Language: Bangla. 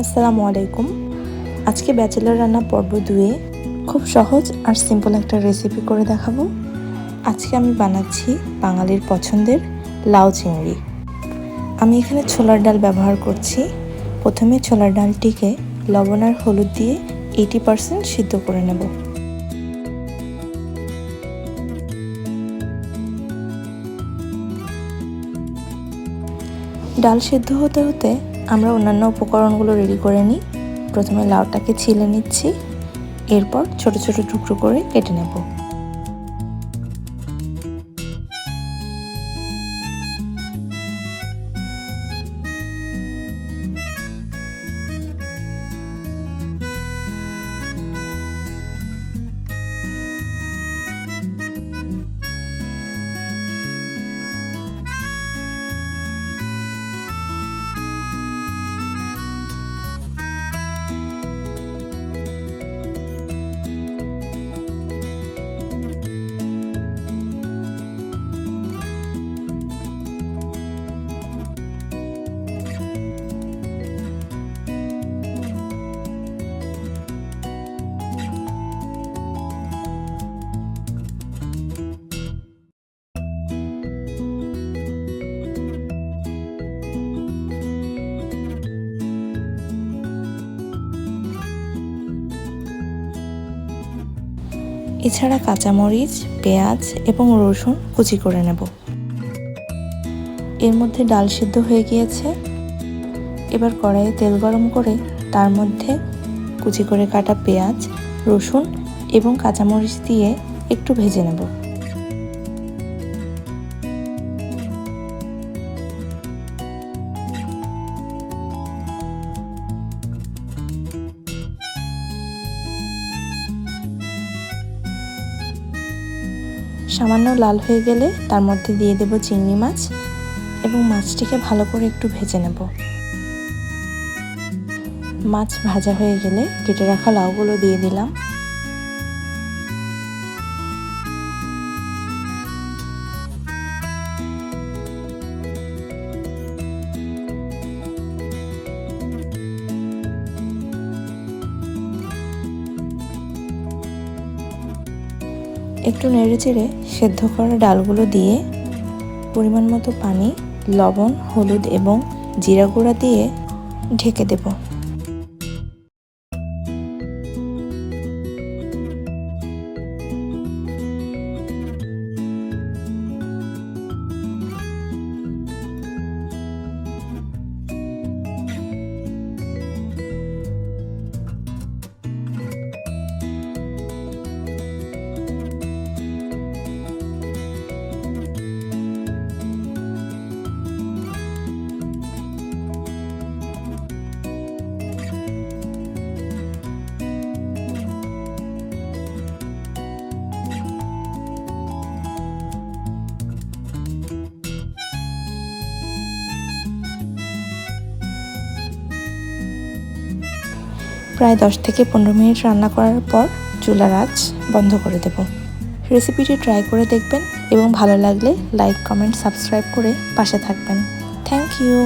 আসসালামু আলাইকুম। আজকে ব্যাচেলর রান্না পর্ব 2-এ খুব সহজ আর সিম্পল একটা রেসিপি করে দেখাবো। আজকে আমি বানাচ্ছি বাঙালির পছন্দের লাউ চিংড়ি। আমি এখানে ছোলার ডাল ব্যবহার করছি। প্রথমে ছোলার ডালটিকে লবণ আর হলুদ দিয়ে 80% সিদ্ধ করে নেব। ডাল সিদ্ধ হতে হতে আমরা অন্যান্য উপকরণগুলো রেডি করে নিই। প্রথমে লাউটাকে ছিলে নিচ্ছি, এরপর ছোট ছোট টুকরো করে কেটে নেব। এছাড়া কাঁচামরিচ, পেঁয়াজ এবং রসুন কুচি করে নেব। এর মধ্যে ডাল সিদ্ধ হয়ে গিয়েছে। এবার কড়াইয়ে তেল গরম করে তার মধ্যে কুচি করে কাটা পেঁয়াজ, রসুন এবং কাঁচামরিচ দিয়ে একটু ভেজে নেব। সামান্য লাল হয়ে গেলে তার মধ্যে দিয়ে দেব চিংড়ি মাছ এবং মাছটিকে ভালো করে একটু ভেজে নেব। মাছ ভাজা হয়ে গেলে কেটে রাখা লাউগুলো দিয়ে দিলাম। একটু নেড়েচেড়ে সেদ্ধ করা ডালগুলো দিয়ে পরিমাণ মতো পানি, লবণ, হলুদ এবং জিরা গুঁড়া দিয়ে ঢেকে দেব। প্রায় 10 থেকে 15 মিনিট রান্না করার পর চুলার আঁচ বন্ধ করে দেব। রেসিপিটি ট্রাই করে দেখবেন এবং ভালো লাগলে লাইক, কমেন্ট, সাবস্ক্রাইব করে পাশে থাকবেন। Thank you.